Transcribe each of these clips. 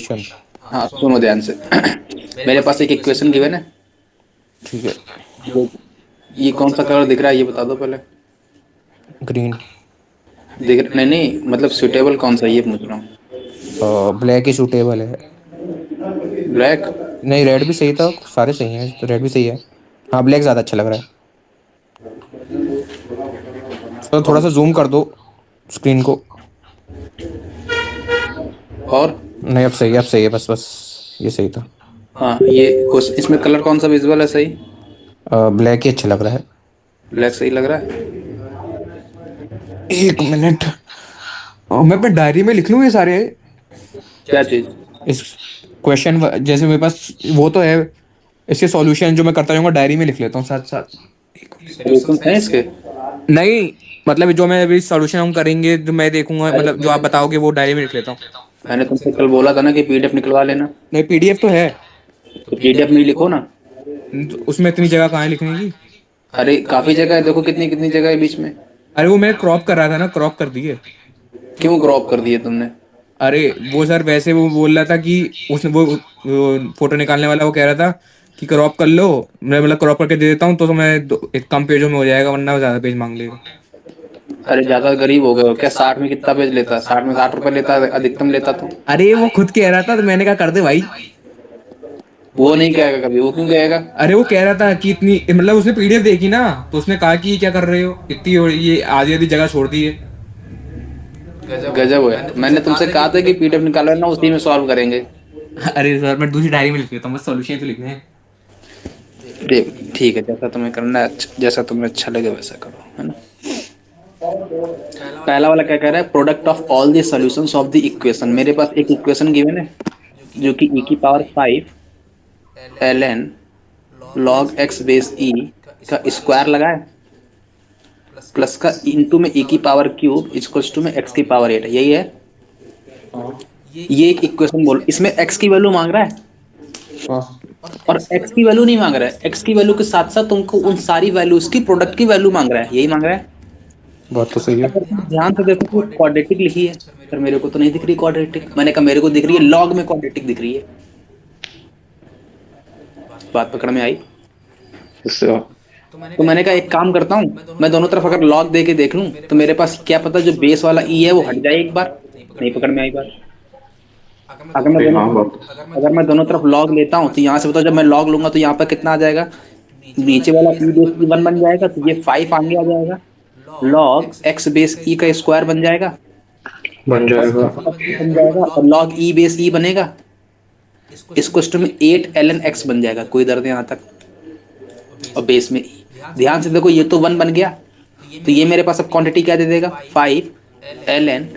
Solution. हाँ सुनो ध्यान से। मेरे पास एक इक्वेशन गिवन है। ठीक है। जो ये कौन सा कलर दिख रहा है ये बता दो पहले। ग्रीन। दिख नहीं नहीं मतलब सुटेबल कौन सा ये पूछ रहा हूँ। ब्लैक ही सूटेबल है। ब्लैक। नहीं, रेड भी सही था, सारे सही हैं तो रेड भी सही है। हाँ, ब्लैक ज़्यादा अच्छा लग रहा है। तो थोड़ा सा जूम कर दो स्क्रीन को। और नहीं, अब सही है, अब सही है, बस बस। ये सही था। हाँ ये इसमें कलर कौन सा विजुअल है सही। ब्लैक ही अच्छा लग रहा है। ब्लैक सही लग रहा है। एक मिनट। मैं अपने डायरी में लिख लूँ ये सारे। क्या चीज। इस क्वेश्चन जैसे मेरे पास वो तो है, इसके सॉल्यूशन जो मैं करता जाऊंगा डायरी में लिख लेता हूँ साथ साथ। सोल्यूशन है इसके। नहीं, मतलब जो मैं अभी सॉल्यूशन हम करेंगे जो मैं देखूंगा, अरे मतलब जो आप बताओगे वो डायरी में लिख लेता हूँ। मैंने तुमसे कल बोला था ना कि पीडीएफ निकलवा लेना। नहीं, पीडीएफ तो है। तो पीडीएफ में ही लिखो ना। तो उसमें इतनी जगह कहाँ है लिखने की? अरे काफी जगह है देखो कितनी कितनी जगह है बीच में। अरे वो मैं क्रॉप कर रहा था ना, क्रॉप कर दिए। क्यों क्रॉप कर दिए तुमने। अरे वो सर वैसे वो बोल रहा था कि उसने वो फोटो निकालने वाला वो कह रहा था कि क्रॉप कर लो। मैं मतलब क्रॉप करके दे देता हूँ तो मैं एक कम पेजों में हो जाएगा, वरना वो ज्यादा पेज मांग लेगा। अरे ज्यादा गरीब हो गए हो क्या 60 में कितना पेज लेता 60 में 60 रुपए लेता अधिकतम लेता तो। अरे वो खुद कह रहा था तो मैंने कहा कर दे भाई। वो नहीं कहेगा कभी वो क्यों कहेगा। अरे वो कह रहा था कि इतनी, मतलब उसने पीडीएफ देखी ना, तो उसने कहा कि ये क्या कर रहे हो, इतनी ये आधी आधी जगह छोड़ दी है। गजब हो यार मैंने तुमसे कहा था कि पीडीएफ निकालो ना उसी में सॉल्व करेंगे। अरे सर मैं दूसरी डायरी में लिख लेता हूँ, बस सॉल्यूशन तो लिखने हैं। ठीक है जैसा तुम्हें करना है जैसा तुम्हें अच्छा लगे वैसा करो है ना। पहला वाला क्या कह रहा है product of all the solutions of the equation. मेरे पास एक इक्वेशन गिवन है जो कि e की power 5 ln log x base e का स्क्वायर लगा है प्लस का इनटू में e की पावर क्यूब इक्वल्स टू में x की पावर 8 है यही है। हाँ। ये एक इक्वेशन बोल इसमें x की वैल्यू मांग रहा है हाँ, और x की वैल्यू नहीं मांग रहा है। x की वैल्यू के साथ साथ तुमको उन सारी वैल्यूज की प्रोडक्ट की वैल्यू मांग रहा है यही मांग रहा है। बात तो सही है। अगर तुम ध्यान से देखो तो क्वाड्रेटिक लिखी है पर मेरे को तो नहीं दिख रही क्वाड्रेटिक। मैंने कहा मेरे को दिख रही है लॉग में क्वाड्रेटिक दिख रही है। बात पकड़ में आई। इससे तो मैंने कहा एक काम करता हूँ मैं दोनों तरफ अगर लॉग दे के देख लूं तो मेरे पास क्या पता जो बेस वाला ई है वो हट जाए एक बार। नहीं पकड़ में आई बात। अगर मैं अरे दोनों हाँ, बात तो। तरफ अगर मैं दोनों तरफ लॉग लेता हूँ तो यहाँ से बताओ जब मैं लॉग लूंगा तो यहाँ पर कितना आ जाएगा। नीचे वाला ई बेस ई वन बन जाएगा तो ये 5 आगे आ जाएगा। लॉग एक्स बेस ई का स्क्वायर बन जाएगा बन और जाएगा। बन जाएगा और लॉग ई बेस ई बनेगा। इसको स्टोर में 8 एल एन एक्स बन जाएगा कोई दर्द यहाँ तक। और बेस में ई। ध्यान से देखो ये तो 1 बन गया तो ये मेरे पास अब क्वांटिटी क्या दे देगा 5 एल एन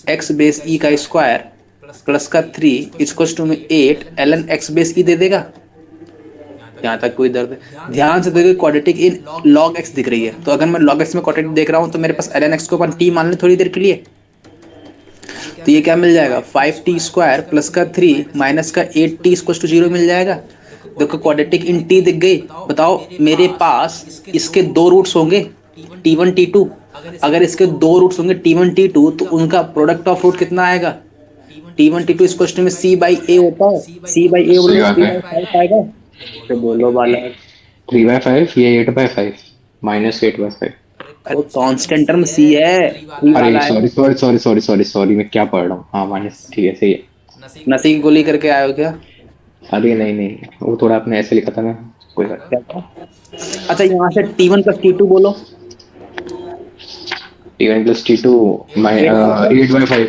एक्स बेस ई का स्क्वायर प्लस का 3 इक्वल्स टू में 8 एल एन एक्स बेस ई दे देगा। यहाँ तक कोई दर्द है। ध्यान से देखो क्वाड्रेटिक इन लॉग एक्स दिख रही है तो अगर मैं लॉग एक्स में क्वाड्रेटिक देख रहा हूँ तो मेरे पास एल एन एक्स को अपन टी मान लें थोड़ी देर के लिए। तो ये क्या मिल जाएगा 5t² प्लस का 3 माइनस का 8t इक्वल्स टू 0 मिल जाएगा। देखो क्वाड्रेटिक इन टी दिख गई। बताओ मेरे पास इसके दो रूट्स होंगे t1 t2। अगर इसके दो रूट्स होंगे t1 t2 तो उनका प्रोडक्ट ऑफ रूट कितना आएगा t1 t2 इक्वल्स टू में c बाई ए होता है। c बाई ए बोलो सही तो बात थ्री है। बाई फाइव आएगा। तो बोलो बालक। 3/5 ये 8/5 -8/5। अरे कांस्टेंट टर्म c है 3 अरे भागा सॉरी है। Sorry sorry sorry sorry sorry, मैं क्या पढ़ रहा हूँ? हाँ, माइनस, ठीक है, सही है। नसी की गोली करके आए हो क्या। अरे नहीं नहीं, वो थोड़ा आपने ऐसे लिखा था ना। कोई बात क्या था? अच्छा यहाँ से t1 प्लस t2 बोलो। नहीं। T1 + T2 8/5।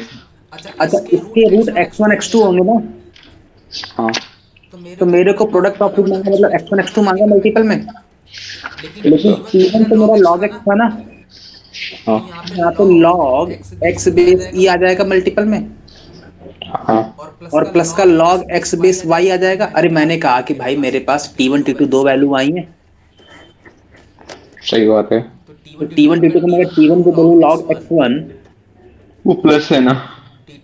अच्छा इसके रूट x1 x2 होंगे ना। हाँ तो मेरे को प्रोडक्ट ऑफ रूट मांगा मतलब x1 x2 मांगा मल्टीपल में। लेकिन अच्छा। t1 तो मेरा log x था ना। हाँ यहाँ पे log x बेस e आ जाएगा मल्टीपल में हाँ, और प्लस का log x बेस y आ जाएगा। अरे मैंने कहा कि भाई मेरे पास t1 t2 दो वैल्यू आई हैं। सही बात है। तो t1 t2 को मैं t1 को बोलूँ log x1 वो प्लस है ना।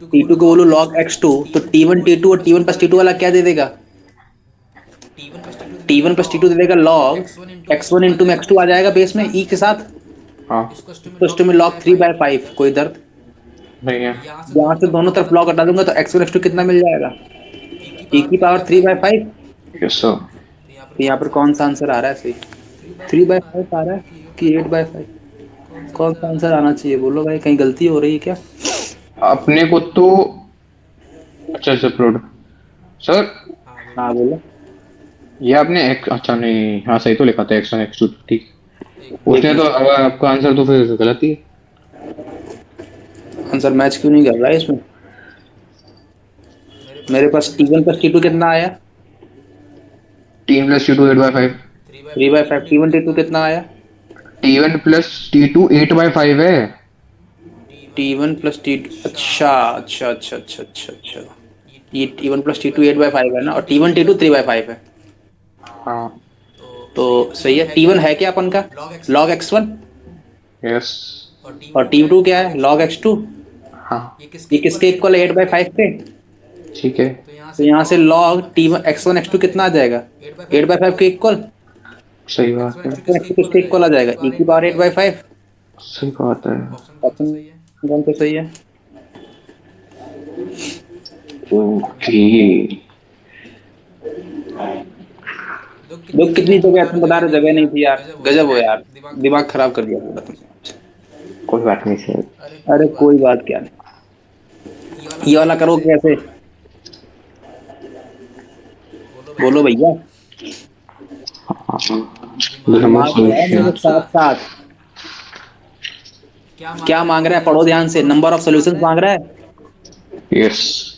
t2 को बोलूँ log x2 तो t1 t2 और t1 प्लस t2 वाला क्या दे देगा t1 प्लस t2 दे देगा log x1 इंटू में x2 आ जाएगा बेस में e के साथ। हाँ, तो में log 3/5 कोई दर्द। नहीं है। यहाँ से दोनों तरफ log हटा दूंगा तो x1 x2 कितना मिल जाएगा e की पावर 3/5। Yes sir. तो यहाँ पर कौन सा आंसर आ रहा है सही? 3/5 आ रहा है कि 8/5? कौन सा आंसर आना चाहिए बोलो भाई, कहीं गलती हो रही है क्या? अपने को तो अच्छा अच्छा प्रोड सर, हाँ बोलो। ये आपने एक अच्छा नहीं, हाँ सही तो लिखा था x1 x2, ठीक। एक उसने तो मिनट, अब आपका आंसर तो फिर गलत ही है। आंसर मैच क्यों नहीं कर रहा है इसमें? मेरे पास T1 + T2 कितना आया? 3 + T2 8/5। 3/5। T1 T2 कितना आया? T1 + T2 8/5 है। T1 + T2, अच्छा अच्छा अच्छा अच्छा अच्छा अच्छा। ये T1 + T2 8/5 है ना, और T1 T2 3/5 है। हाँ। तो सही है। T1 है क्या अपन का? log x1। यस। और T2 क्या है? log x2। हाँ। ये किसके इक्वल है? 8/5 के। ठीक है। तो यहाँ से log T1 x1 x2 कितना आ जाएगा? 8/5 के इक्वल। सही बात है। x2 किसके इक्वल आ जाएगा? e की पावर 8/5। सही बात है। ऑप्शन कौन सा सही है? ओके। लोग कितनी जगह तुम बता रहे, जगह नहीं थी यार, गजब हो यार, दिमाग खराब कर दिया पूरा तुमने। कोई बात नहीं सर। अरे कोई बात क्या नहीं, ये वाला करो कैसे? बोलो भैया। रिमूव दिमाग लगाओ सॉल्यूशन। मेरे साथ साथ। क्या मांग रहा है? पढ़ो ध्यान से, नंबर ऑफ सॉल्यूशंस मांग रहा है। यस।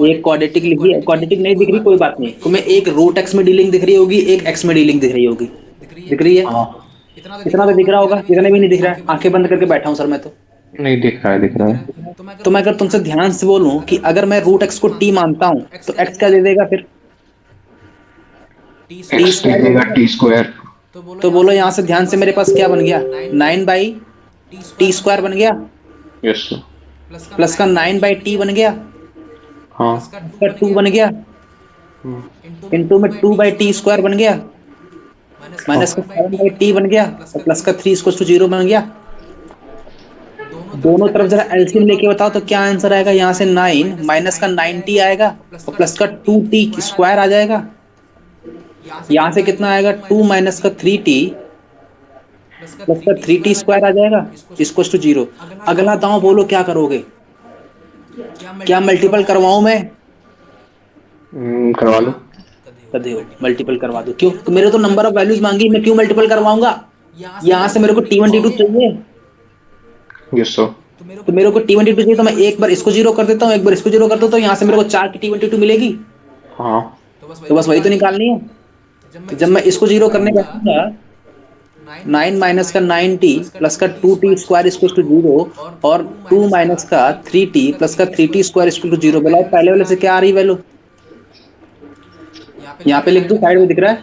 एक क्वाड्रेटिक लिखी है, क्वाड्रेटिक नहीं दिख रही कोई बात नहीं, तुम्हें एक रूट एक्स में डीलिंग दिख रही होगी, एक एक्स में डीलिंग दिख रही होगी। दिख रही है? हाँ। इतना तो दिख रहा होगा, इतना भी नहीं दिख रहा है, आंखें बंद करके बैठा हूं सर मैं तो। नहीं दिख रहा है, दिख रहा है। तो मैं अगर तुमसे ध्यान से बोलूं कि अगर मैं रूट एक्स को टी मानता हूं तो एक्स क्या दे देगा फिर? टी एक्स दे स्क्वायर दे देगा देगा। T²। तो बोलो यहाँ से ध्यान से, मेरे पास क्या बन गया? 9/T² बन गया, यस सर। प्लस का 9/T बन गया, हाँ। इसका 2 बन गया, इंटू में 2/T² बन गया, हाँ। माइनस का 7/T बन गया, और प्लस का 3 = 0 बन गया। दोनों तरफ जरा एलसीएम लेके बताओ तो क्या आंसर आएगा? यहाँ से 9 माइनस का 9T आएगा, और प्लस का 2T² आ जाएगा। यहाँ से कितना आएगा? 2 माइनस का 3T प्लस का 3T² आ जाएगा, = 0। अगला दांव बोलो क्या करोगे? क्या मल्टीपल करवाऊं मैं? करवा लो। गधे हो, मल्टीपल करवा दो। क्यों? तो मेरे तो नंबर ऑफ वैल्यूज मांगी, मैं क्यों मल्टीपल करवाऊंगा? यहाँ से मेरे को T1 T2 चाहिए, यस सर। तो मेरे को T1 T2 चाहिए, तो मैं एक बार इसको 0 कर देता हूँ, एक बार इसको 0 कर देता हूँ, यहाँ से मेरे को 4 की T1 T2 मिलेगी। हाँ। तो बस वही तो निकालनी है। तो जब मैं इसको 0 करने बैठूंगा, 9 माइनस का 9T प्लस का 2T² = 0, और 2 माइनस का 3T प्लस का 3T² = 0। बोला पहले वाले से क्या आ रही वैल्यू? यहाँ पे लिख दो, साइड में दिख रहा है।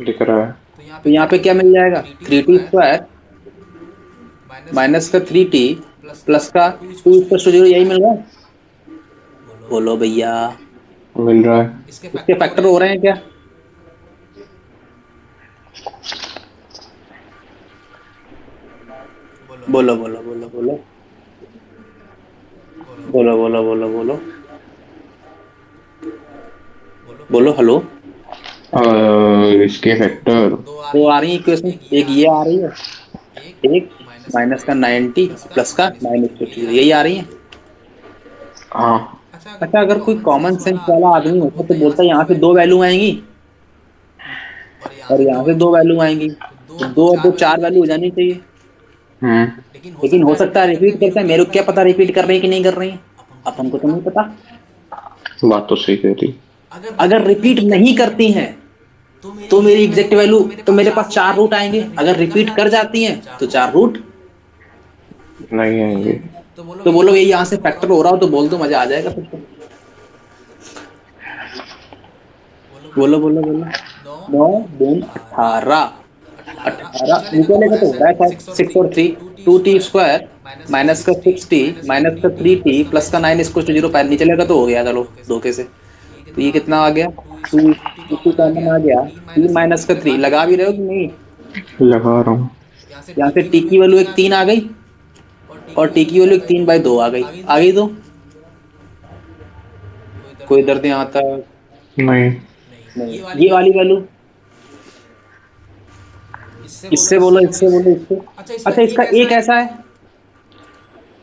दिख रहा है। तो यहाँ पे क्या मिल जाएगा? 3T² माइनस का 3T प्लस का 2 = 0, यही मिल रहा है। बोलो भैया। मिल रहा है। इसके फैक्टर हो रहे हैं क्या? बोलो बोलो बोलो बोलो बोलो बोलो बोलो बोलो बोलो। हेलो। इसके फैक्टर। तो आ रही है इक्वेशन, एक ये आ रही है, एक माइनस का 90 प्लस का -50, यही आ रही है। हाँ। अच्छा, अगर कोई कॉमन सेंस वाला आदमी होता तो बोलता यहाँ से 2 वैल्यू आएंगी और यहाँ से 2 वैल्यू आएंगी, तो 2 और 2 4 वैल्यू हो जानी चाहिए। हम्म। लेकिन हो सकता है रिपीट करते हैं, मेरे को क्या पता रिपीट कर रहे हैं कि नहीं कर रहे हैं, अपन को तो नहीं पता। बात तो सही कह रही। अगर रिपीट नहीं करती हैं तो मेरी एग्जैक्ट वैल्यू, तो मेरे पास 4 रूट आएंगे। अगर रिपीट कर जाती हैं तो 4 रूट नहीं आएंगे। तो बोलो ये यहाँ से फैक्टर हो रहा हो तो बोल दो, मजा आ जाएगा फिर तो। बोलो बोलो बोलो। 9 दून 18, 18 नीचे लेकर तो हो रहा है शायद 6 और 3, 2T² माइनस का 6T माइनस का 3T प्लस का 9 = 0, पैर नीचे लेकर तो हो गया। चलो धोखे से, तो ये कितना आ गया? 2 कॉमन आ गया, T माइनस का 3 लगा भी रहे हो कि नहीं? लगा रहा हूँ। यहाँ से T की वैल्यू एक 3 आ गई, और T की वैल्यू एक 3/2 आ गई। तो कोई दर्द यहाँ आता है? नहीं, नहीं, ये वाली वैल्यू इससे बोलो, इससे बोलो, इससे। अच्छा, इसका ए कैसा है?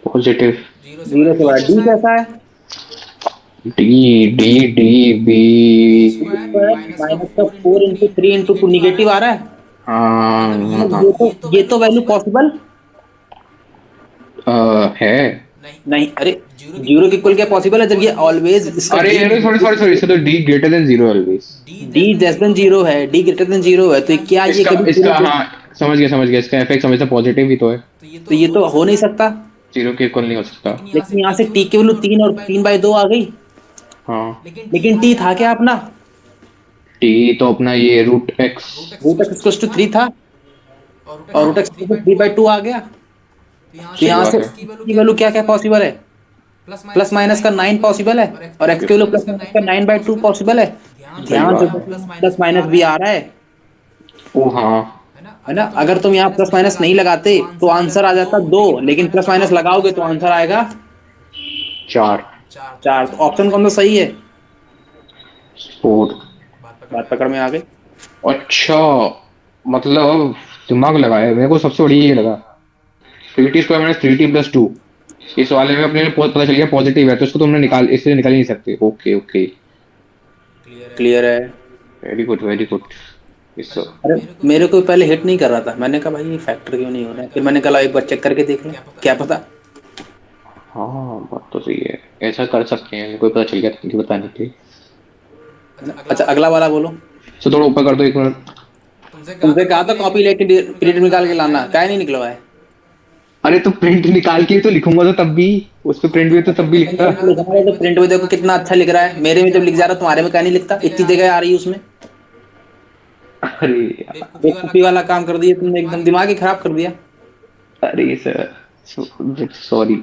पॉजिटिव। 0 से बड़ा। डी कैसा है? D D D B. Minus का 4 × 3 × 2 निगेटिव आ रहा है। हाँ मतलब हाँ, ये तो वैल्यू पॉसिबल है। नहीं। अरे, 0 के इक्वल क्या पॉसिबल है जब ये ऑलवेज इसका अरे डी अरे, सॉरी सॉरी सॉरी, इसे तो D greater than zero always. D less than 0 है, डी ग्रेटर देन 0 है, तो क्या ये इसका कभी इसका हाँ, समझ गया, इसका एफ एक्स हमेशा पॉजिटिव ही तो है। तो ये तो हो नहीं सकता। जीरो के इक्वल नहीं हो सकता। लेकिन यहाँ से टी की वैल्यू 3 और 3/2 आ गई। हाँ, लेकिन टी था क्या अपना? टी तो अपना ये रूट एक्स। रूट एक्स 3 था, और रूट एक्स 3/2 आ गया। तो सही यहाँ से बात है। की वैल्यू क्या क्या पॉसिबल है? प्लस माइनस का 9 पॉसिबल है, और एक्स की वैल्यू प्लस माइनस का 9/2 पॉसिबल है। सही ध्यान से बात। प्लस माइनस भी आ रहा है ओ हाँ, है ना? अगर तुम यहाँ प्लस माइनस नहीं लगाते तो आंसर आ जाता 2, लेकिन प्लस माइनस लगाओगे तो आंसर आएगा चार। 4। तो ऑप्शन कौन सा सही है? फोर। बात पकड़ में आ गई। अच्छा, मतलब दिमाग लगाया मेरे को, सबसे बढ़िया ये लगा। 3t² - 3t + 2। इस वाले में अपने पता चल गया पॉजिटिव है, तो इसको तुमने निकाल, इससे निकाल ही नहीं सकते। ओके ओके, क्लियर है। Very good very good. इस अरे, मेरे को पहले हिट नहीं कर रहा था, मैंने कहा भाई ये फैक्टर क्यों नहीं हो रहा है, फिर मैंने कहा एक बार चेक करके देख लें, क्या पता। हाँ, बात तो सही है, ऐसा कर सकते हैं, कोई पता चल गया तो मुझे बतानी थी। अच्छा, अगला वाला बोलो। तो थोड़ा ऊपर कर दो, 1 मिनट। तुमसे कहा था कॉपी लेके प्रिंट निकाल के लाना, क्या नहीं निकलवा है? अरे तो प्रिंट निकाल के ही तो लिखूंगा, तो तब भी उस पे प्रिंट भी तो तब भी लिखता। लिखा है तो प्रिंट में देखो कितना अच्छा लिख रहा है, मेरे में जब लिख जा रहा है तुम्हारे में क्या नहीं लिखता, इतनी जगह आ रही है उसमें। अरे यार, बेवकूफी वाला काम कर दिया तुमने, एकदम दिमाग ही खराब कर दिया, अरे सर, सॉरी।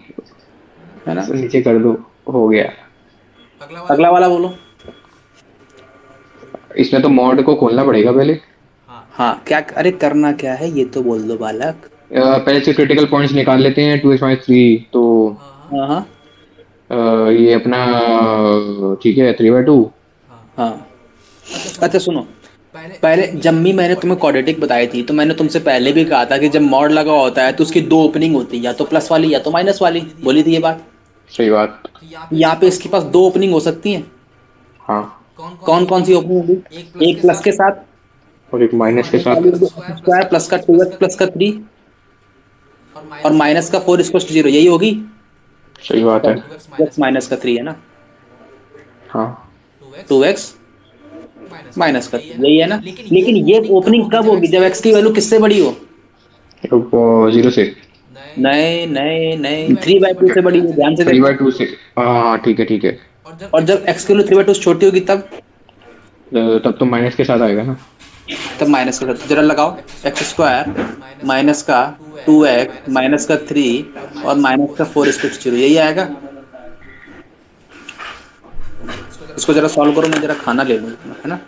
है ना? नीचे कर दो, हो गया। अगला वाला बोलो। इसमें तो मॉड को खोलना पड़ेगा पहले। हाँ, क्या? अरे करना क्या है ये तो बोल दो बालक। पहले से क्रिटिकल पॉइंट्स निकाल लेते हैं, 2x - 3। तो हाँ हाँ ये अपना ठीक है, 3/2। हाँ। अच्छा सुनो, पहले जब भी मैंने तुम्हें क्वाड्रेटिक बताई थी तो मैंने तुमसे पहले भी कहा था कि जब मॉड लगा होता है तो उसकी 2 ओपनिंग होती है, या तो प्लस वाली या तो माइनस वाली, बोली थी ये बात। सही बात। यहाँ पे इसके पास 2 ओपनिंग हो सकती हैं। हाँ, कौन कौन सी ओपनिंग होगी? एक प्लस के साथ, और एक माइनस के साथ। स्क्वायर प्लस का 2x प्लस का 3, और माइनस का 4 = 0, यही होगी। सही बात है। 2x माइनस का 3 है ना, हाँ, 2x माइनस का 3, यही है ना? लेकिन ये ओपनिंग कब होगी? जब x की वैल्यू किससे बड़ी हो? तो 0 से। नहीं नहीं नहीं, 3/2 से बड़ी हो, ध्यान से देखो। 3/2 से। हाँ ठीक है ठीक है। और जब x की वैल्यू 3/2 से छोटी होगी तब? तब तो माइनस के साथ आएगा ना। तब माइनस का, जरा लगाओ। x² माइनस का 2x माइनस का 3 और माइनस का 4 = 0, यही आएगा। इसको जरा सॉल्व करो, मैं जरा खाना ले लूँ, है ना?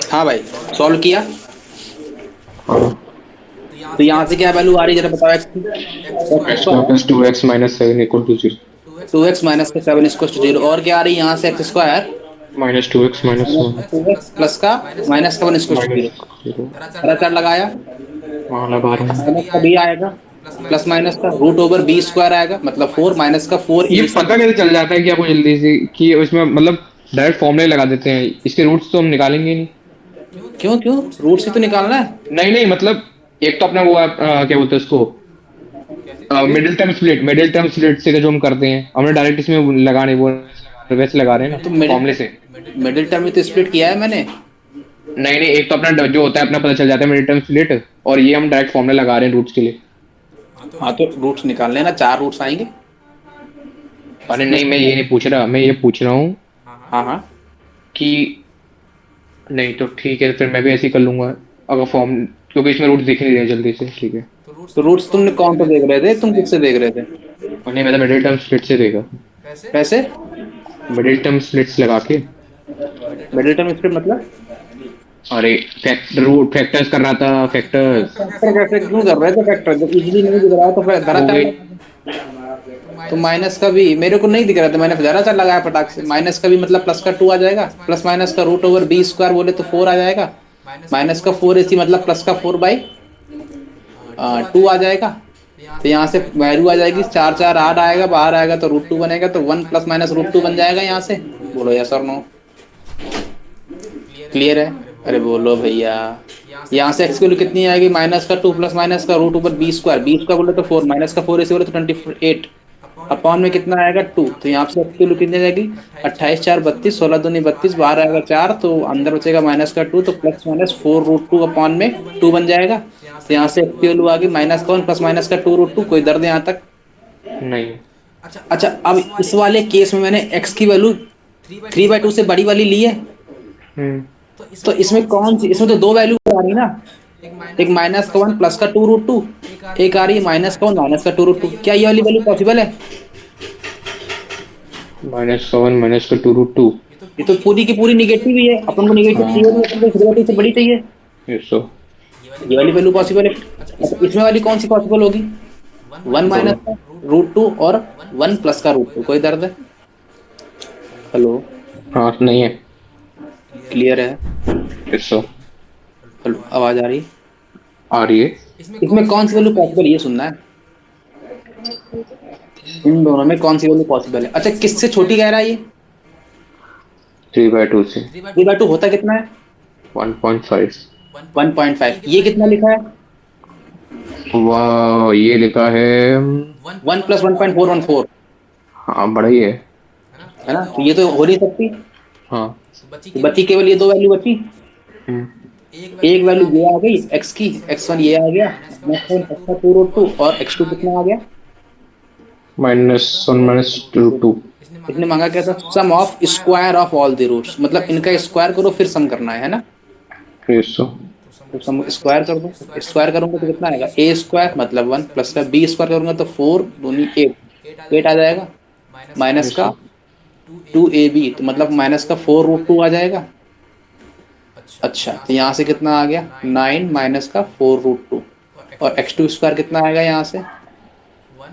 हाँ भाई, सॉल्व किया। हाँ, तो यहाँ से क्या वैल्यू आ रही है जरा बताओ? x की x² + 2x - 7 = 0। 2x माइनस का 7 = 0, और क्या आ रही है यहाँ से? x² -2x - 1। प्लस का माइनस का 1 = माइनस 0। 0। हरा चार्ट लगाया, हाँ लगा रहा हूँ। माइनस का बी आएगा, प्लस माइनस का रूट ओवर बी स्क्वायर आएगा, मतलब 4 माइनस का 4 ये ए पता कैसे चल जाता है कि आपको जल्दी से कि उसमें मतलब डायरेक्ट फॉर्मूले लगा देते हैं, इसके रूट्स तो हम निकालेंगे ही नहीं। क्यों क्यों रूट से तो निकालना है। नहीं नहीं मतलब एक तो अपना वो है, क्या बोलते हैं उसको, कैसे? मिडिल टर्म स्प्लिट से जो हम करते हैं, हमने डायरेक्ट इसमें लगाने वो वैसे लगा रहे हैं तो ना फॉर्मूले से। मिडिल टर्म में तो स्प्लिट किया है मैंने। नहीं नहीं, एक तो अपना जो होता है अपना पता चल जाता है मिडिल टर्म स्प्लिट, और ये हम डायरेक्ट फॉर्मूला लगा रहे हैं रूट्स के लिए। हाँ तो रूट्स निकालने ना, 4 रूट्स आएंगे अरे इसमें नहीं, मैं से। ये नहीं पूछ रहा, मैं ये पूछ रहा हूँ हाँ हाँ। कि नहीं तो ठीक है, फिर मैं भी ऐसे ही कर लूंगा अगर फॉर्म, क्योंकि इसमें रूट्स दिख नहीं रहे जल्दी से, ठीक है। तो रूट्स तुमने कौन सा देख रहे थे, तुम किससे देख रहे थे? और नहीं, मैं तो मिडिल टर्म स्प्लिट से देगा, कैसे? मिडिल टर्म स्प्लिट्स लगा के। मिडिल टर्म स्प्लिट मतलब? अरे रूट फैक्टर्स कर रहा था, फैक्टर्स। फैक्टर कैसे क्यों कर रहे थे फैक्टर, जब इजीली नहीं दिख रहा है तो फिर धरा हो चार गई। लगा दो। तो माइनस का भी मेरे को नहीं दिख रहा था, मैंने धरा चार लगाया फटाक से। माइनस का भी मतलब प्लस का 2 आ जाएगा, प्लस माइनस का रूट ओवर बी स्क्वायर बोले तो 4 आ जाएगा, माइनस का 4 AC मतलब प्लस का 4 बाई 2 आ जाएगा। तो यहाँ से वैल्यू आ जाएगी 4 4 8 आएगा, बाहर आएगा तो रूट 2 बनेगा, तो 1 प्लस माइनस रूट 2 बन जाएगा यहाँ से। बोलो यस और नो? क्लियर है? अरे बोलो भैया। यहाँ से एक्स की वैल्यू कितनी आएगी, माइनस का 2 प्लस माइनस का रूट ऊपर बी स्क्वायर बोले तो 4, माइनस का 4 ऐसे बोले तो 28, अपॉन में कितना आएगा 2। तो यहाँ से एक्स की वैल्यू कितनी आ जाएगी, 28 4 32, 16 दूनी 32, बाहर आएगा 4, तो अंदर बचेगा माइनस का 2, तो प्लस माइनस 4 रूट 2 अपॉन में 2 बन जाएगा। तो यहाँ से एक्स की वैल्यू आ गई माइनस का 1 प्लस माइनस का 2 रूट 2। कोई दर्द है यहाँ तक? नहीं। अच्छा अब इस वाले केस में मैंने एक्स की वैल्यू 3/2 से बड़ी वाली ली है, हम्म। तो इसमें कौन सी, इसमें तो दो वैल्यू आ रही ना, एक माइनस का 1 प्लस का 2 रूट 2, एक आ रही है माइनस का 1 माइनस का 2 रूट 2। क्या ये वाली वैल्यू पॉसिबल है? -1 -2 √2। ये तो पूरी की पूरी निगेटिव ही है, अपन को निगेटिव हाँ। चाहिए नहीं, अपन को डेरिवेटिव से बड़ी चाहिए। ये सो ये वाली वैल्यू पॉसिबल है। अच्छा इसमें वाली कौन सी पॉसिबल होगी, 1 माइनस दोनों। का रूट 2 और 1 प्लस का रूट 2। कोई दर्द है? हेलो? हाँ नहीं है। क्लियर है? ये सो हेलो आवाज आ रही है? आ रही है। इसमें कौन सी वैल्यू पॉसिबल, ये सुनना है। इन दोनों में कौन सी वैल्यू पॉसिबल है? अच्छा किससे छोटी कह रहा है ये? 3/2 से 3/2 होता कितना है? 1.5। 1.5। ये कितना लिखा है? वाह, ये लिखा है 1 प्लस 1.414, हाँ बड़ा ही है। है ना? तो ये तो हो नहीं सकती, हाँ। तो बची केवल ये दो वैल्यू बची। हम्म। एक वैल्यू ये आ गई एक्स की, x1 ये आ गया, माइनस 2 रूट 2, और x2 कितना आ गया? -1 -2 √2। इसने मांगा क्या था, sum of square of all the roots, मतलब इनका स्क्वायर करो फिर सम करना है ना? ये सो तो सम स्क्वायर कर दो, स्क्वायर करूंगा तो कितना आएगा, ए स्क्वायर मतलब 1 प्लस का बी स्क्वायर करूंगा तो 4 दूनी 8 आ जाएगा, माइनस ये का सो 2ab तो मतलब माइनस का 4 रूट 2 आ जाएगा। अच्छा तो यहाँ से कितना आ गया, 9 माइनस का 4 रूट 2, और x2 स्क्वायर कितना आएगा यहाँ से,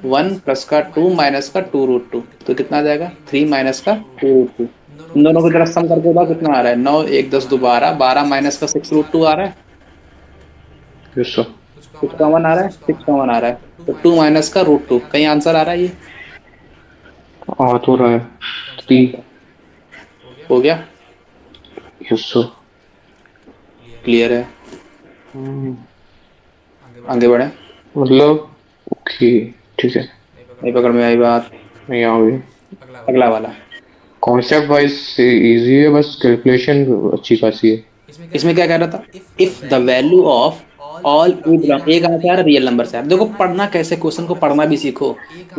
1 प्लस का 2 माइनस का 2 रूट 2, तो कितना आ जाएगा 3 माइनस का 2 रूट 2। इन दोनों की तरफ सम करके बताओ कितना आ रहा है, 9 1 10 2 12, 12 माइनस का 6 रूट 2 आ रहा है, ये सो कुछ कॉमन आ रहा है, 6 कॉमन आ रहा है, तो 2 माइनस का रूट 2 कहीं आंसर आ रहा है ये? आ तो रहा है 3। हो गया? ये सो क्लियर है? आगे बढ़े? मतलब ओके, ठीक है। नहीं पकड़ में आई बात? नहीं आ गई। अगला वाला। कॉन्सेप्ट वाइज इजी है, बस कैलकुलेशन अच्छी खासी है। इसमें क्या कह रहा था, if the value of all a belong, a कहाँ से आ रहा है, रियल नंबर से आ रहा है। देखो पढ़ना कैसे, क्वेश्चन को पढ़ना भी सीखो।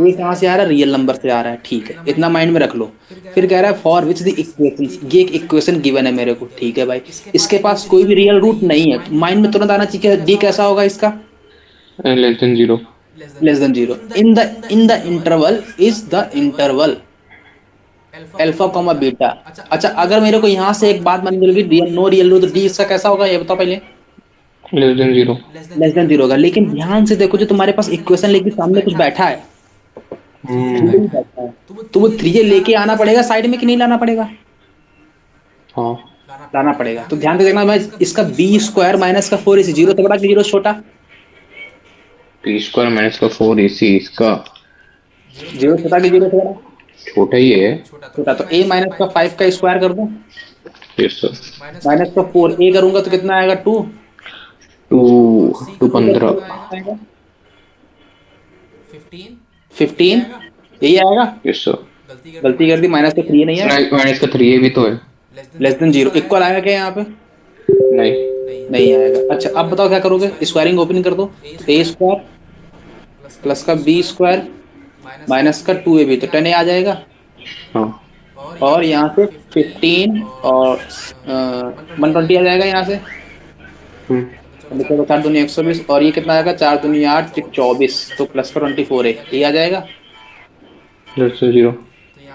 ए कहाँ से आ रहा है, रियल नंबर से आ रहा है, ठीक है इतना माइंड में रख लो। फिर कह रहा है फॉर विच द इक्वेशन, ये एक इक्वेशन गिवन है मेरे को, ठीक है भाई, इसके पास कोई भी रियल रूट नहीं है, तो माइंड में तुरंत आना चाहिए डी कैसा होगा इसका, <0 less than 0। In the interval is the interval alpha comma beta. अच्छा अगर मेरे को यहाँ से एक बात मान मिल गई, रियल नो रियल रूट, तो डी इसका कैसा होगा ये बताओ पहले? <0 लेस देन 0 होगा। लेकिन ध्यान से देखो जो तुम्हारे पास इक्वेशन लेके सामने कुछ बैठा है, हम्म। तो वो 3 लेके आना पड़ेगा साइड में कि नहीं लाना पड़ेगा? हाँ लाना पड़ेगा। तो ध्यान से देखना, मैं इसका बी स्क्वायर माइनस का 4ac, जीरो से बड़ा कि जीरो से छोटा? बी स्क्वायर माइनस का 4ac, इसका जीरो से छोटा कि जीरो से बड़ा? छोटा ही है। छोटा। तो a माइनस का 5 का स्क्वायर कर दो, यस सर। माइनस का 4 a करूंगा तो कितना आएगा? 2। टू टू c करूंगा 15। तो कितना आएगा? 15। यही आएगा। Yes sir. गलती कर दी, माइनस का 3 नहीं है, माइनस का 3a भी तो है। Less than zero. इक्वल आएगा क्या यहाँ पे? नहीं। नहीं आएगा। अच्छा अब बताओ क्या करोगे? स्क्वायरिंग ओपनिंग कर दो। तो a स्क्वायर प्लस का b स्क्वायर माइनस का 2ab, तो 10a आ जाएगा। हाँ। और यहाँ से 15 और 120 आ जाएगा यहाँ से। हम्म। देखो 4 दूनी 120, और ये कितना आएगा? 4 दूनी 8, 24, तो प्लस का 24 है, ये आ जाएगा। Less than 0।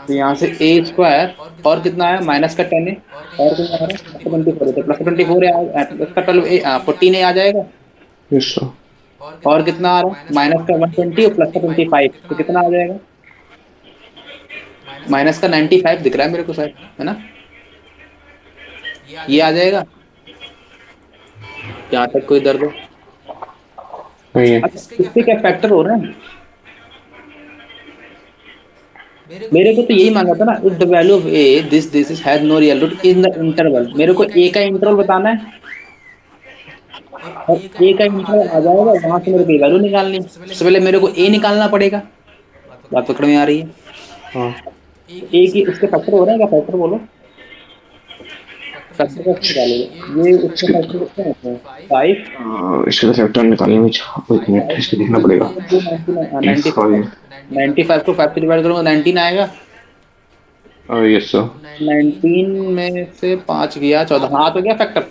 तो यहाँ से ए स्क्वायर और कितना आया? माइनस का 10 है, और कितना आ रहा है? प्लस का 24 है, तो प्लस का 24 है, प्लस का 12 14 है आ जाएगा। Yes sir. और कितना आ रहा है? माइनस का 120 और प्लस का 25, तो कितना आ जाएगा? माइनस का 95 दिख रहा है मेरे को शायद, है ना? ये आ जाएगा। यहाँ तक कोई दर्द है? नहीं है। अच्छा इसके क्या फैक्टर हो रहे हैं? मेरे को तो यही मांगा था ना, if the value of A this is has no real root in the interval. मेरे को ए का इंटरवल बताना है, और ए का इंटरवल आ जाएगा, वहां से मेरे को वैल्यू निकालनी है। सबसे पहले मेरे को ए निकालना पड़ेगा। बात पकड़ में आ रही है? हाँ। ए की उसके फैक्टर हो रहे हैं क्या? फैक्टर बोलो। फैक्टर कैसे निकालोगे? ये उसके फैक्टर कितने होते हैं? 5, इसका फैक्टर निकालने में एक मिनट इसको देखना पड़ेगा। 95, 95 को 5 से डिवाइड करूंगा 19 आएगा। Yes sir. 19 में से 5 गया 14, हाँ तो गया फैक्टर।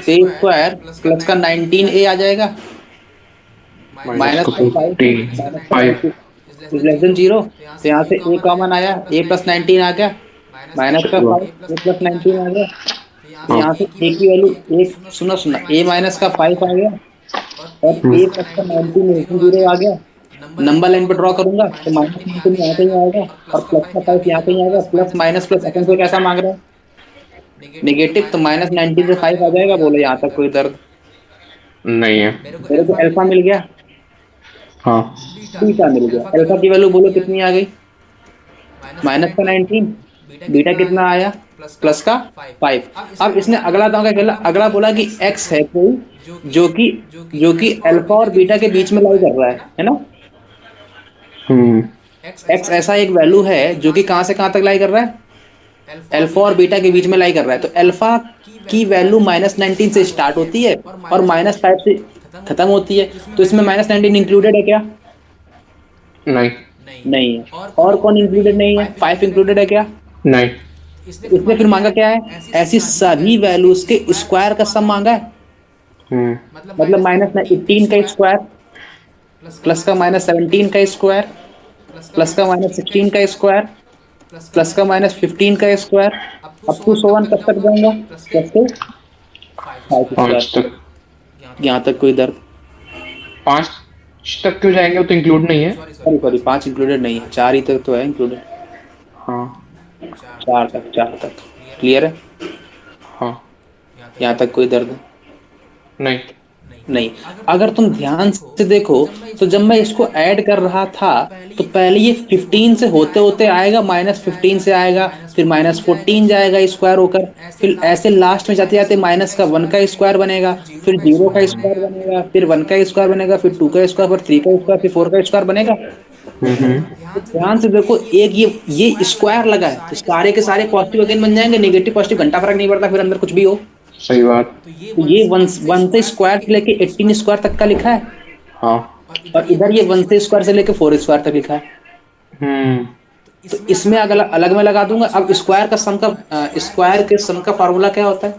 ए स्क्वायर प्लस का 19 ए आ जाएगा, माइनस का 5 इज लेस देन जीरो। तो यहाँ से ए कॉमन आया, ए प्लस 19 आ गया, माइनस का 5 ए प्लस 19 आ गया। तो यहाँ से ए की वैल्यू एक, सुना सुना, ए माइनस का 5 आ गया, और ए प्लस का 19 लेस देन जीरो आ गया। नंबर लाइन पे ड्रॉ करूंगा तो माइनस 19 यहाँ कहीं आएगा, और प्लस का 5 यहाँ कहीं आएगा। प्लस माइनस प्लस अपन से कैसा मांग रहा है? नेगेटिव। तो माइनस 19 से 5 आ जाएगा। बोलो यहाँ तक कोई दर्द? नहीं है। मेरे को अल्फा मिल गया, हाँ। बीटा मिल गया। अल्फा की वैल्यू बोलो कितनी आ गई? माइनस का 19, बीटा कितना आया? प्लस का 5। अब इसने अगला दांव क्या खेला? अगला बोला कि एक्स है कोई जो कि अल्फा और बीटा के बीच में लाई कर रहा है ना? हम्म। एक्स ऐसा एक वैल्यू है जो कि कहां से कहां तक लाई कर रहा है? अल्फा और बीटा के बीच में लाई कर रहा है। तो अल्फा की वैल्यू माइनस 19 से स्टार्ट होती है और माइनस 5 से खत्म होती है। तो इसमें माइनस 19 इंक्लूडेड है क्या? नहीं। नहीं है। और कौन इंक्लूडेड नहीं है? 5 इंक्लूडेड है क्या? नहीं। इसने फिर मांगा क्या है? ऐसी सभी वैल्यूज के स्क्वायर का सम मांगा है। मतलब माइनस 18 का स्क्वायर, प्लस का माइनस 17 का स्क्वायर, प्लस का माइनस 16 का स्क्वायर, प्लस का माइनस 15 का स्क्वायर, अप टू 1 कब तक जाऊंगा? प्लस से 5 पाँच स्क्वायर। तक। यहाँ तक कोई दर्द? 5 तक क्यों जाएंगे? वो तो इंक्लूड नहीं है। सॉरी 5 इंक्लूडेड नहीं है, 4 ही तक तो है इंक्लूडेड। हाँ। 4 तक क्लियर है? हाँ। यहाँ तक कोई दर्द? नहीं। नहीं। अगर तुम ध्यान से देखो तो जब मैं इसको ऐड कर रहा था तो पहले ये 15 से होते होते आएगा, माइनस 15 से आएगा, फिर माइनस 14 जाएगा स्क्वायर होकर, फिर ऐसे लास्ट में जाते जाते माइनस का 1 का स्क्वायर बनेगा, फिर 0 का स्क्वायर बनेगा, फिर 1 का स्क्वायर बनेगा, फिर 2 का स्क्वायर, फिर 3 का स्क्वायर, फिर 4 का स्क्वायर बनेगा। ध्यान से देखो, एक ये स्क्वायर लगा है तो सारे के सारे पॉजिटिव अगेन बन जाएंगे, नेगेटिव पॉजिटिव घंटा फर्क नहीं पड़ता, फिर अंदर कुछ भी हो। सही बात। तो ये 1 से स्क्वायर से लेके 18 स्क्वायर तक का लिखा है, हाँ। और इधर ये 1 से स्क्वायर से लेके 4 स्क्वायर तक लिखा है। तो इसमें अगर अलग में लगा दूंगा। अब स्क्वायर के सम का फार्मूला क्या होता है?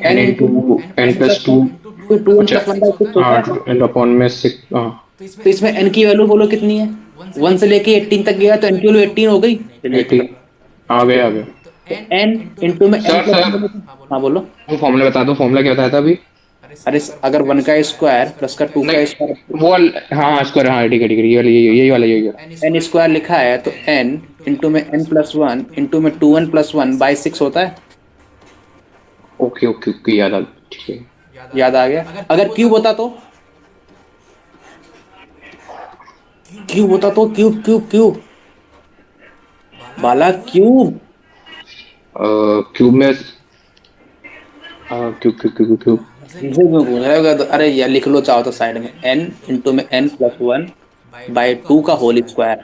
n into n plus 2 2 2 n plus 1 by 6 होता है। n अपॉन में 6। हाँ। तो इसमें n की वैल्यू बोलो कितनी है? 1 से लेके 18 तक गया तो n की वैल्यू 18 हो गई। 80 आ गए आ गए। n इंटू में n सर प्लस सर 1। हाँ बोलो। वो फॉर्मूला बता दो, फॉर्मूला क्या बताया था अभी? अरे अगर 1 का स्क्वायर प्लस का 2 का नहीं स्क्वायर, वो हाँ स्क्वायर, हाँ ठीक है, ये वाला यही वाला यही वाला। एन स्क्वायर लिखा है तो एन इंटू में एन प्लस वन इंटू में 2n प्लस वन बाई 6 होता है। ओके ओके ओके, याद आ, ठीक है। याद आ गया। अगर क्यूब होता तो, क्यूब होता तो, क्यूब क्यूब क्यूब बाला क्यूब। क्यूब में क्यूब क्यूब क्यूब क्यूब। मुझे क्यों पूछ रहे हो? तो अरे यार लिख लो चाहो तो साइड में, एन इंटू में एन प्लस वन बाई 2 का होल स्क्वायर।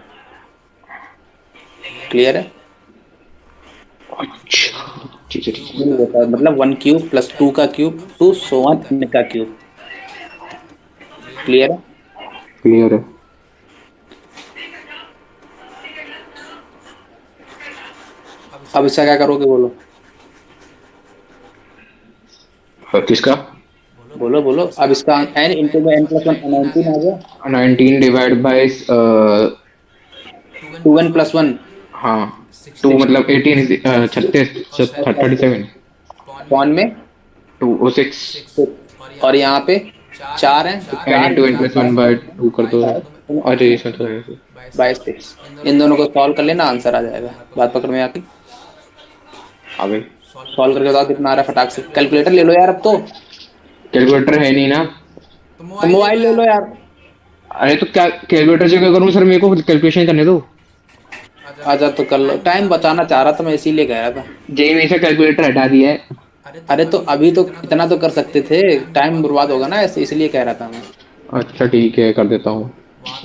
क्लियर है? अच्छा ठीक है ठीक है। क्यूब होता है मतलब 1 क्यूब प्लस 2 का cube two so one N का क्यूब। क्लियर है? क्लियर है। अब इसका क्या करोगे बोलो? किसका? बोलो बोलो। अब इसका एन इंटू में एन प्लस वन 19 आ गया। 19 divide by 2n plus one हाँ, टू मतलब 18 36 37 कौन में टू ओ 6। 6 और यहाँ पे 4 है तो N 4 into N plus one by 2 कर दो। अरे इसमें तो है। बाई 6। इन दोनों को सॉल्व कर लेना, आंसर आ जाएगा। बात पकड़ में आती? आ गई। सॉल्व करके बताओ कितना आ रहा है फटाक से। कैलकुलेटर ले लो यार अब तो कैलकुलेटर है नहीं ना। तो मोबाइल ले लो यार। अरे तो क्या कैलकुलेटर से क्या करूँ सर, मेरे को कैलकुलेशन करने दो। आजा तो कर लो, टाइम बचाना चाह रहा था मैं, इसीलिए कह रहा था। जेई में से कैलकुलेटर हटा दिया है। अरे तो अभी तो इतना तो कर सकते थे, टाइम बर्बाद होगा ना ऐसे, इसलिए कह रहा था मैं। अच्छा ठीक है, कर देता हूँ।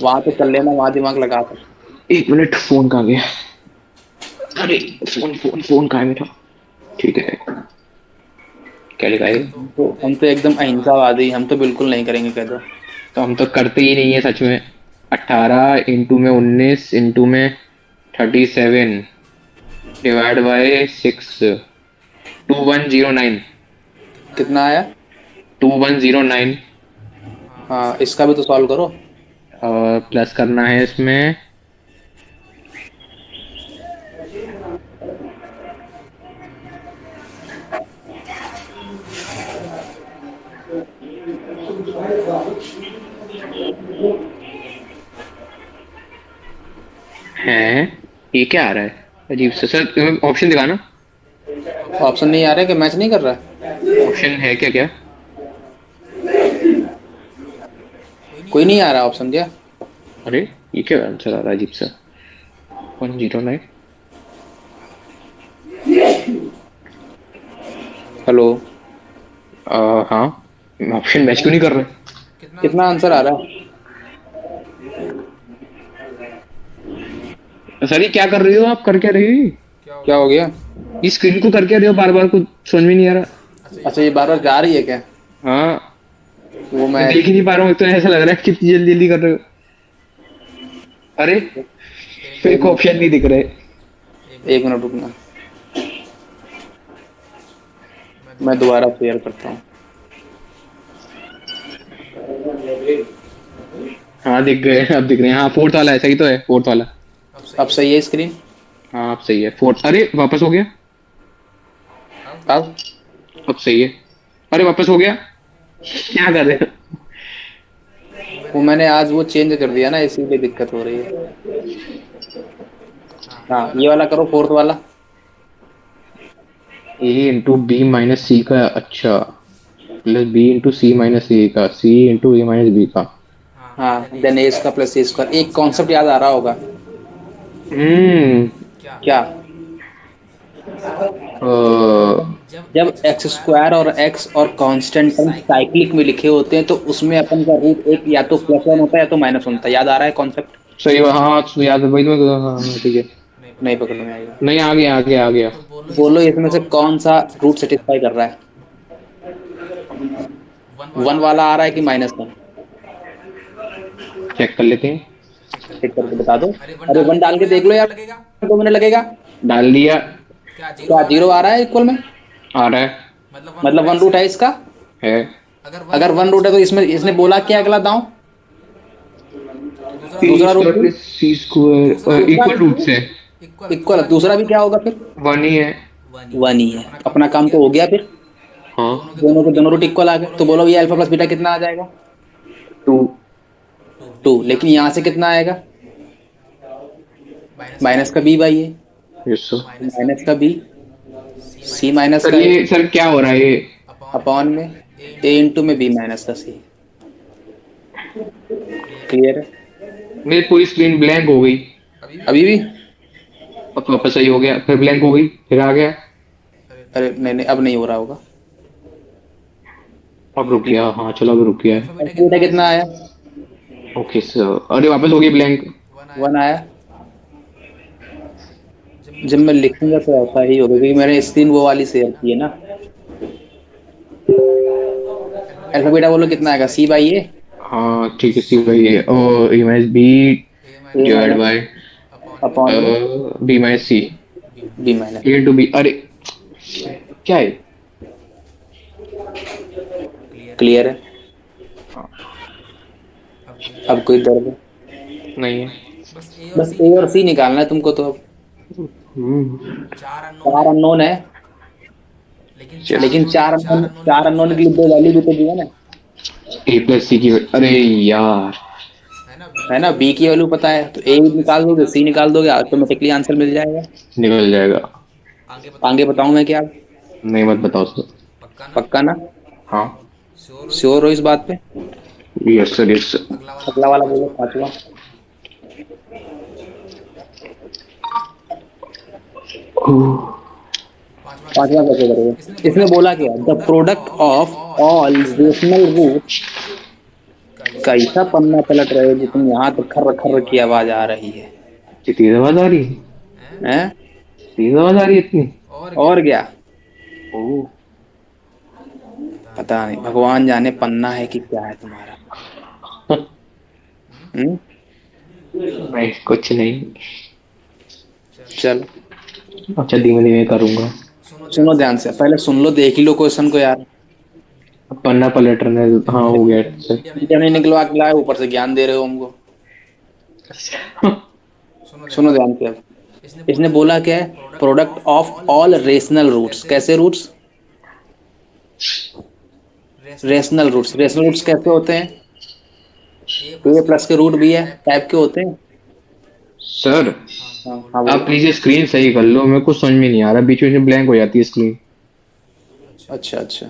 वहां तो कर लेना, वहां दिमाग लगा सकते। 1 मिनट, फोन कहाँ गया? अरे फोन फोन फोन कहाँ है मेरा? ठीक है, क्या लिखा है? तो हम तो एकदम अहिंसावादी, हम तो बिल्कुल नहीं करेंगे कह दो। तो हम तो करते ही नहीं है सच में। 18 इंटू में 19 इंटू में 37 डिवाइड बाय 6, 2109। कितना आया? 2109। हाँ इसका भी तो सॉल्व करो। और प्लस करना है इसमें। है ये क्या आ रहा है? अजीब सा सर, ऑप्शन दिखाना। ऑप्शन नहीं आ रहा है कि मैच नहीं कर रहा है? ऑप्शन है क्या क्या? कोई नहीं आ रहा ऑप्शन क्या? अरे ये क्या आंसर आ रहा है अजीब सा? 109। हेलो। हाँ, ऑप्शन मैच क्यों नहीं कर रहे? कितना आंसर आ रहा है? सर ये क्या कर रही हो आप, कर क्या रही हो? क्या हो गया? ये स्क्रीन को कर क्या रही हो बार बार, कुछ समझ में नहीं आ रहा। अच्छा ये बार बार जा रही है क्या? हाँ, वो मैं मैं देख ही नहीं पा रहा हूँ, तो ऐसा लग रहा है कितनी जल्दी जल्दी कर रहे हो। अरे फिर ऑप्शन नहीं दिख रहे। 1 मिनट रुकना, मैं दोबारा शेयर करता हूँ। हाँ दिख गए, अब दिख रहे हैं। हाँ फोर्थ वाला है, सही तो है फोर्थ वाला। अब सही है स्क्रीन? हाँ अब सही है फोर्थ। अरे वापस हो गया। अब अब सही है। अरे वापस हो गया। क्या कर रहे हो? वो मैंने आज वो चेंज कर दिया ना, इसीलिए दिक्कत हो रही है। हाँ ये वाला करो, फोर्थ वाला। ए इंटू बी माइनस सी का, अच्छा, प्लस बी इंटू सी माइनस सी का, सी इंटू ए माइनस बी का। हाँ देन ए इसका प्लस ए स्क्वायर। एक कॉन्सेप्ट याद आ रहा होगा हम्म। क्या? अ, जब एक्स स्क्वायर और एक्स और कांस्टेंट टर्म साइक्लिक में लिखे होते हैं तो उसमें अपन का रूट एक या तो +1 होता है या तो -1 होता है। याद आ रहा है कॉन्सेप्ट? सही है, हाँ तो याद है भाई तो, हाँ हाँ, ठीक है। नहीं पकड़ में आएगा। नहीं आ गया आ गया आ गया। बोलो इसमें से कौन सा रूट सेटिस्फाई कर रहा है? 1 वाला आ रहा है कि -1? चेक कर लेते हैं। चेक करके बता दो। अरे 1 डाल के देख लो यार, 2 मिनट लगेगा। डाल दिया। क्या 0 आ रहा है इक्वल में? आ रहा है। मतलब 1 रूट है इसका। है। अगर 1 रूट है तो इसमें इसने बोला क्या अगला दांव? ए दूसरा स्क्वायर रूट प्लस सी स्क्वायर इक्वल रूट से इक्वल, दूसरा भी क्या होगा फिर? 1 ही है। 1 ही है। अपना काम तो हो गया फिर। हाँ दोनों के दोनों रूट इक्वल आ गए, तो बोलो ये अल्फा प्लस बीटा कितना आ जाएगा? 2। 2। लेकिन यहाँ से कितना आएगा? माइनस का B by A, yes sir. Minus का बी, सी माइनस सर का ए ये सर क्या हो रहा है ये? अपॉन में ए इंटू में बी माइनस का सी। क्लियर है? मेरी पूरी स्क्रीन ब्लैंक हो गई। अभी भी? अब तो वापस सही हो गया, फिर ब्लैंक हो गई, फिर आ गया। अरे नहीं नहीं, अब नहीं हो रहा होगा। अब रुक गया, हाँ चलो अब रुक गया है। अल्फा बीटा कितना आया? ओके सर, अरे वापस हो गई ब्लैंक। 1 आया। जब मैं लिखूंगा तो ऐसा ही होगा, क्योंकि मैंने स्क्रीन वो वाली शेयर की है ना। अल्फा बीटा बोलो कितना आएगा? सी बाई ए, हाँ ठीक है, सी भाई है और E minus B A divide minus by upon में B minus C B minus. A to B. अरे क्या है? क्लियर है? अब कोई दर्द? नहीं है। बस ए और सी निकालना है तुमको तो। अब हम्म, 4 अननोन है, चलो लेकिन चार अननोन के लिए 2 वैल्यू भी तो दी है ना। ए प्लस सी की, अरे यार। है ना, बी की वैल्यू पता है तो ए निकाल दोगे, सी निकाल दोगे, ऑटोमेटिकली आंसर मिल जाएगा। निकल जाएगा। आगे बताऊं मैं क्या? नहीं मत बताओ सर। पक्का ना? हाँ श्योर हो इस बात पे? Yes sir yes sir. अगला वाला बोलो, पांचवा। पांचवा कैसे करोगे? इसमें बोला क्या? The product of all rational roots. कैसा पन्ना पलट रहे हो जो तुम यहाँ तक खर्र खर्र की आवाज आ रही है? तेज आवाज आ रही है? हैं? तेज आवाज आ रही है इतनी? और क्या? ओह। पता नहीं, भगवान जाने पन्ना है कि क्या है तुम्हारा। हम्म? नहीं कुछ नहीं। चल अच्छा धीमे धीमे करूंगा। सुनो ध्यान से, पहले सुन लो, देख ही लो क्वेश्चन को यार। पन्ना पलटने, हाँ हो गया सर। क्या नहीं निकलवा के लाए, ऊपर से ज्ञान दे रहे हो हमको। सुनो ध्यान से अब। इसने बोला क्या है? Product of all rational roots. कैसे roots? Rational roots. Rational roots कैसे होते हैं? ए प्लस के रूट भी है टाइप के होते हैं। सर हाँ हाँ आप बोलो। प्लीज स्क्रीन सही कर लो, मेरे को समझ में नहीं आ रहा, बीच में ब्लैंक हो जाती है स्क्रीन। अच्छा अच्छा।